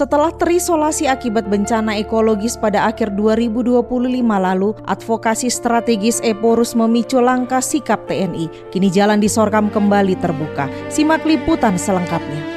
Setelah terisolasi akibat bencana ekologis pada akhir 2025 lalu, advokasi strategis Eporus memicu langkah sikap TNI. Kini jalan di Sorkam kembali terbuka. Simak liputan selengkapnya.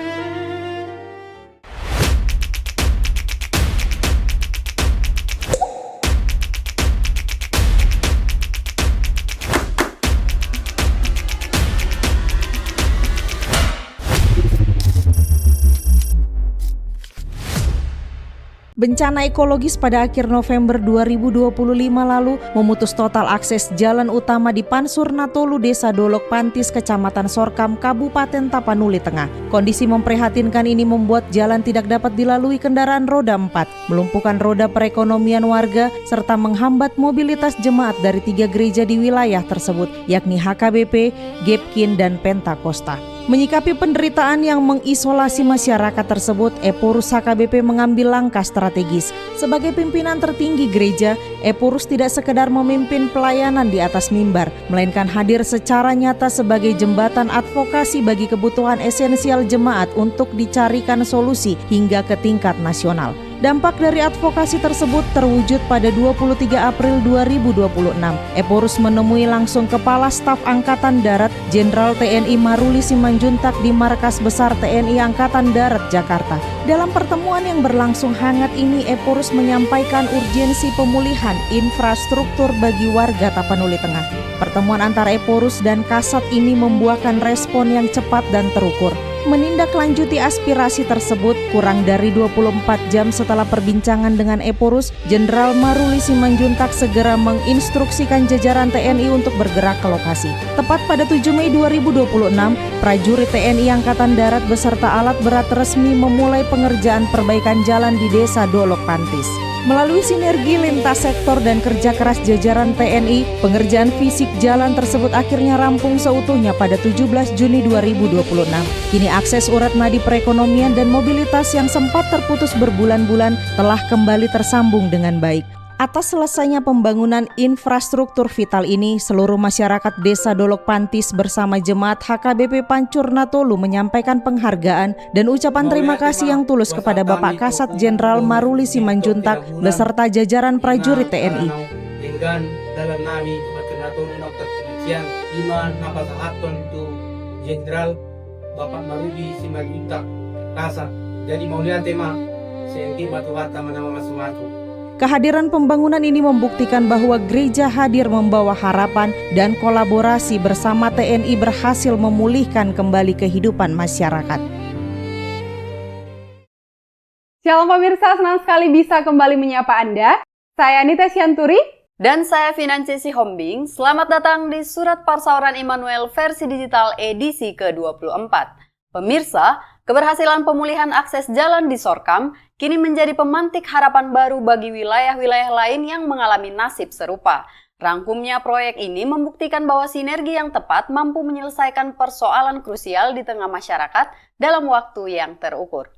Bencana ekologis pada akhir November 2025 lalu memutus total akses jalan utama di Pansur Natolu, Desa Dolok Pantis, Kecamatan Sorkam, Kabupaten Tapanuli Tengah. Kondisi memprihatinkan ini membuat jalan tidak dapat dilalui kendaraan roda 4, melumpuhkan roda perekonomian warga, serta menghambat mobilitas jemaat dari 3 gereja di wilayah tersebut, yakni HKBP, Gepkin, dan Pentakosta. Menyikapi penderitaan yang mengisolasi masyarakat tersebut, Eporus HKBP mengambil langkah strategis. Sebagai pimpinan tertinggi gereja, Eporus tidak sekedar memimpin pelayanan di atas mimbar, melainkan hadir secara nyata sebagai jembatan advokasi bagi kebutuhan esensial jemaat untuk dicarikan solusi hingga ke tingkat nasional. Dampak dari advokasi tersebut terwujud pada 23 April 2026. Eporus menemui langsung Kepala Staf Angkatan Darat Jenderal TNI Maruli Simanjuntak di Markas Besar TNI Angkatan Darat, Jakarta. Dalam pertemuan yang berlangsung hangat ini, Eporus menyampaikan urgensi pemulihan infrastruktur bagi warga Tapanuli Tengah. Pertemuan antara Eporus dan Kasat ini membuahkan respon yang cepat dan terukur. Menindaklanjuti aspirasi tersebut, kurang dari 24 jam setelah perbincangan dengan Eporus, Jenderal Maruli Simanjuntak segera menginstruksikan jajaran TNI untuk bergerak ke lokasi. Tepat pada 7 Mei 2026, prajurit TNI Angkatan Darat beserta alat berat resmi memulai pengerjaan perbaikan jalan di Desa Dolok Pantis. Melalui sinergi lintas sektor dan kerja keras jajaran TNI, pengerjaan fisik jalan tersebut akhirnya rampung seutuhnya pada 17 Juni 2026. Kini akses urat nadi perekonomian dan mobilitas yang sempat terputus berbulan-bulan telah kembali tersambung dengan baik. Atas selesainya pembangunan infrastruktur vital ini, seluruh masyarakat Desa Dolok Pantis bersama jemaat HKBP Pansur Natolu menyampaikan penghargaan dan ucapan terima kasih yang tulus kepada Bapak Kasat Jenderal Maruli Simanjuntak beserta jajaran prajurit TNI. Dengan dalam nami Pansur Natolu Dr. Siang Iman Napasahaton itu Jenderal Bapak Maruli Simanjuntak Kasat. Jadi maulian tema senti matuwata manama masumatu. Kehadiran pembangunan ini membuktikan bahwa gereja hadir membawa harapan dan kolaborasi bersama TNI berhasil memulihkan kembali kehidupan masyarakat. Shalom pemirsa, senang sekali bisa kembali menyapa Anda. Saya Anita Sianturi. Dan saya Finansi Sihombing. Selamat datang di Surat Parsauran Immanuel versi digital edisi ke-24. Pemirsa, keberhasilan pemulihan akses jalan di Sorkam kini menjadi pemantik harapan baru bagi wilayah-wilayah lain yang mengalami nasib serupa. Rangkumnya proyek ini membuktikan bahwa sinergi yang tepat mampu menyelesaikan persoalan krusial di tengah masyarakat dalam waktu yang terukur.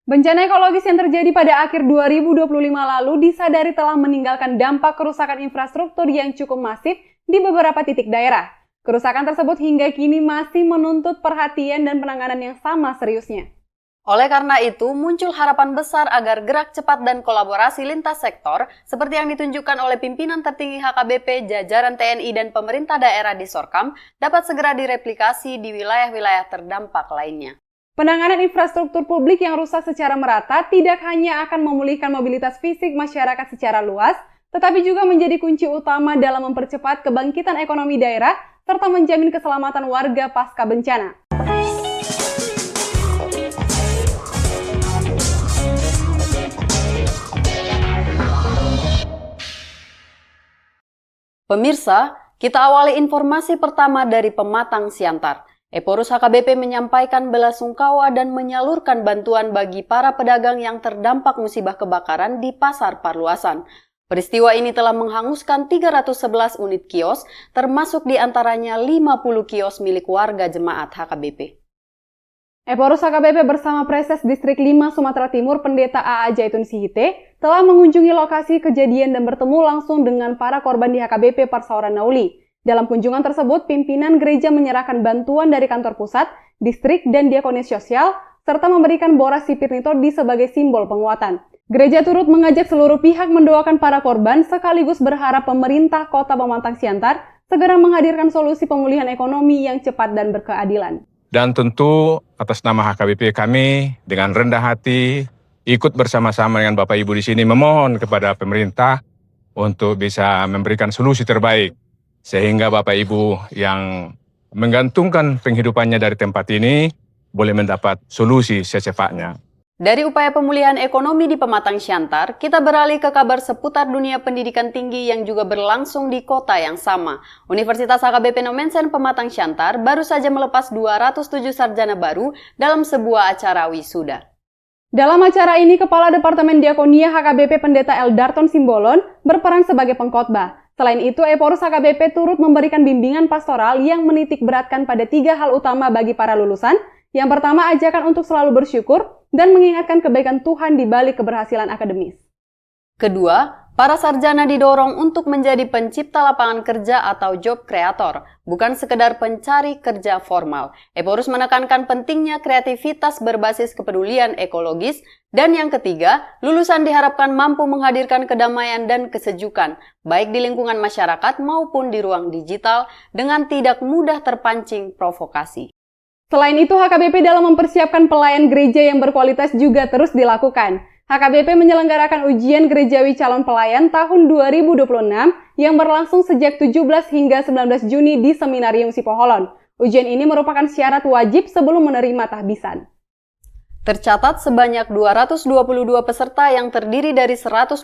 Bencana ekologis yang terjadi pada akhir 2025 lalu disadari telah meninggalkan dampak kerusakan infrastruktur yang cukup masif di beberapa titik daerah. Kerusakan tersebut hingga kini masih menuntut perhatian dan penanganan yang sama seriusnya. Oleh karena itu, muncul harapan besar agar gerak cepat dan kolaborasi lintas sektor seperti yang ditunjukkan oleh pimpinan tertinggi HKBP, jajaran TNI, dan pemerintah daerah di Sorkam dapat segera direplikasi di wilayah-wilayah terdampak lainnya. Penanganan infrastruktur publik yang rusak secara merata tidak hanya akan memulihkan mobilitas fisik masyarakat secara luas, tetapi juga menjadi kunci utama dalam mempercepat kebangkitan ekonomi daerah serta menjamin keselamatan warga pasca bencana. Pemirsa, kita awali informasi pertama dari Pematang Siantar. Eporus HKBP menyampaikan belasungkawa dan menyalurkan bantuan bagi para pedagang yang terdampak musibah kebakaran di Pasar Parluasan. Peristiwa ini telah menghanguskan 311 unit kios, termasuk diantaranya 50 kios milik warga jemaat HKBP. Eporus HKBP bersama Preses Distrik 5 Sumatera Timur Pendeta AA Jaitun Sihite telah mengunjungi lokasi kejadian dan bertemu langsung dengan para korban di HKBP Parsauran Nauli. Dalam kunjungan tersebut, pimpinan gereja menyerahkan bantuan dari kantor pusat, distrik, dan diakonis sosial, serta memberikan boras sipir nitrodi sebagai simbol penguatan. Gereja turut mengajak seluruh pihak mendoakan para korban sekaligus berharap pemerintah Kota Pematang Siantar segera menghadirkan solusi pemulihan ekonomi yang cepat dan berkeadilan. Dan tentu atas nama HKBP kami dengan rendah hati ikut bersama-sama dengan Bapak Ibu di sini memohon kepada pemerintah untuk bisa memberikan solusi terbaik sehingga Bapak Ibu yang menggantungkan penghidupannya dari tempat ini boleh mendapat solusi secepatnya. Dari upaya pemulihan ekonomi di Pematang Siantar, kita beralih ke kabar seputar dunia pendidikan tinggi yang juga berlangsung di kota yang sama. Universitas HKBP Nomensen Pematang Siantar baru saja melepas 207 sarjana baru dalam sebuah acara wisuda. Dalam acara ini, Kepala Departemen Diakonia HKBP Pendeta Eldarton Simbolon berperan sebagai pengkhotbah. Selain itu, Eporus HKBP turut memberikan bimbingan pastoral yang menitik beratkan pada 3 hal utama bagi para lulusan. Yang pertama, ajakan untuk selalu bersyukur dan mengingatkan kebaikan Tuhan di balik keberhasilan akademis. Kedua, para sarjana didorong untuk menjadi pencipta lapangan kerja atau job creator, bukan sekedar pencari kerja formal. Eporus menekankan pentingnya kreativitas berbasis kepedulian ekologis. Dan yang ketiga, lulusan diharapkan mampu menghadirkan kedamaian dan kesejukan, baik di lingkungan masyarakat maupun di ruang digital, dengan tidak mudah terpancing provokasi. Selain itu, HKBP dalam mempersiapkan pelayan gereja yang berkualitas juga terus dilakukan. HKBP menyelenggarakan ujian gerejawi calon pelayan tahun 2026 yang berlangsung sejak 17 hingga 19 Juni di Seminarium Sipoholon. Ujian ini merupakan syarat wajib sebelum menerima tahbisan. Tercatat sebanyak 222 peserta yang terdiri dari 121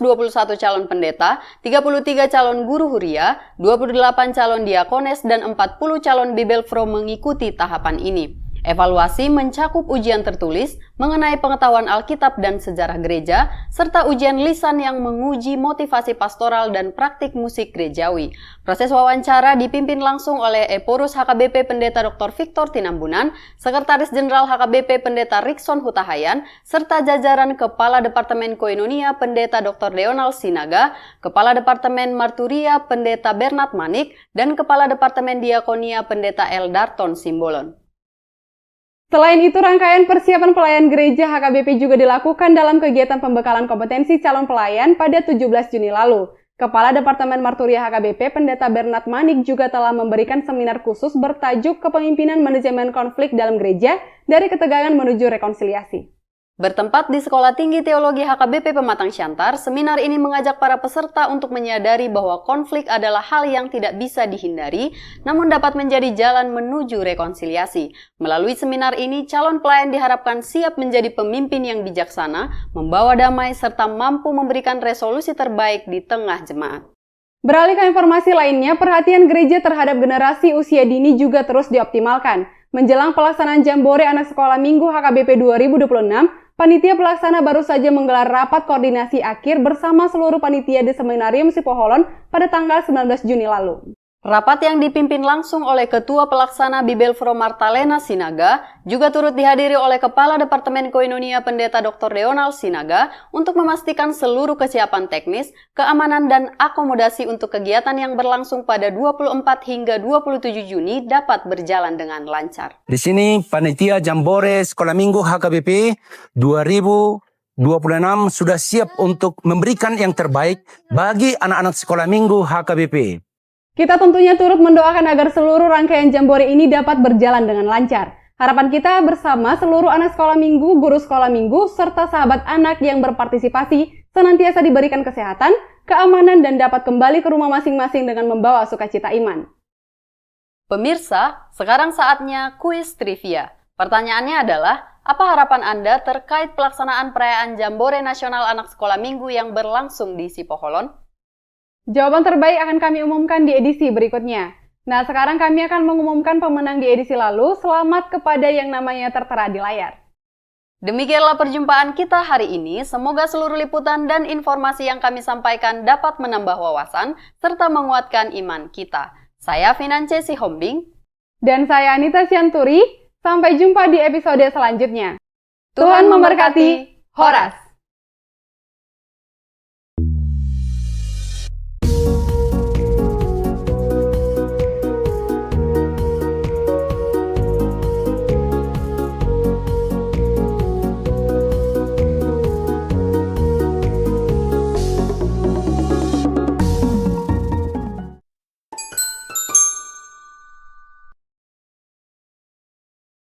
calon pendeta, 33 calon guru huria, 28 calon diakones, dan 40 calon bibelfro mengikuti tahapan ini. Evaluasi mencakup ujian tertulis mengenai pengetahuan Alkitab dan sejarah gereja, serta ujian lisan yang menguji motivasi pastoral dan praktik musik gerejawi. Proses wawancara dipimpin langsung oleh Eporus HKBP Pendeta Dr. Victor Tinambunan, Sekretaris Jenderal HKBP Pendeta Rikson Hutahayan, serta jajaran Kepala Departemen Koinonia Pendeta Dr. Leonal Sinaga, Kepala Departemen Marturia Pendeta Bernard Manik, dan Kepala Departemen Diakonia Pendeta Eldarton Simbolon. Selain itu, rangkaian persiapan pelayan gereja HKBP juga dilakukan dalam kegiatan pembekalan kompetensi calon pelayan pada 17 Juni lalu. Kepala Departemen Marturia HKBP Pendeta Bernard Manik juga telah memberikan seminar khusus bertajuk Kepemimpinan Manajemen Konflik dalam Gereja dari Ketegangan Menuju Rekonsiliasi. Bertempat di Sekolah Tinggi Teologi HKBP Pematang Siantar, seminar ini mengajak para peserta untuk menyadari bahwa konflik adalah hal yang tidak bisa dihindari, namun dapat menjadi jalan menuju rekonsiliasi. Melalui seminar ini, calon pelayan diharapkan siap menjadi pemimpin yang bijaksana, membawa damai, serta mampu memberikan resolusi terbaik di tengah jemaat. Beralih ke informasi lainnya, perhatian gereja terhadap generasi usia dini juga terus dioptimalkan. Menjelang pelaksanaan Jambore Anak Sekolah Minggu HKBP 2026, panitia pelaksana baru saja menggelar rapat koordinasi akhir bersama seluruh panitia di Seminarium Sipoholon pada tanggal 19 Juni lalu. Rapat yang dipimpin langsung oleh Ketua Pelaksana Bibelfro Martalena Sinaga juga turut dihadiri oleh Kepala Departemen Koinonia Pendeta Dr. Leonal Sinaga untuk memastikan seluruh kesiapan teknis, keamanan, dan akomodasi untuk kegiatan yang berlangsung pada 24 hingga 27 Juni dapat berjalan dengan lancar. Di sini panitia Jambore Sekolah Minggu HKBP 2026 sudah siap untuk memberikan yang terbaik bagi anak-anak Sekolah Minggu HKBP. Kita tentunya turut mendoakan agar seluruh rangkaian Jambore ini dapat berjalan dengan lancar. Harapan kita bersama seluruh anak sekolah minggu, guru sekolah minggu, serta sahabat anak yang berpartisipasi senantiasa diberikan kesehatan, keamanan, dan dapat kembali ke rumah masing-masing dengan membawa sukacita iman. Pemirsa, sekarang saatnya kuis trivia. Pertanyaannya adalah, apa harapan Anda terkait pelaksanaan perayaan Jambore Nasional Anak Sekolah Minggu yang berlangsung di Sipoholon? Jawaban terbaik akan kami umumkan di edisi berikutnya. Nah, sekarang kami akan mengumumkan pemenang di edisi lalu. Selamat kepada yang namanya tertera di layar. Demikianlah perjumpaan kita hari ini. Semoga seluruh liputan dan informasi yang kami sampaikan dapat menambah wawasan serta menguatkan iman kita. Saya Finance Sihombing. Dan saya Anita Sianturi. Sampai jumpa di episode selanjutnya. Tuhan memberkati. Horas.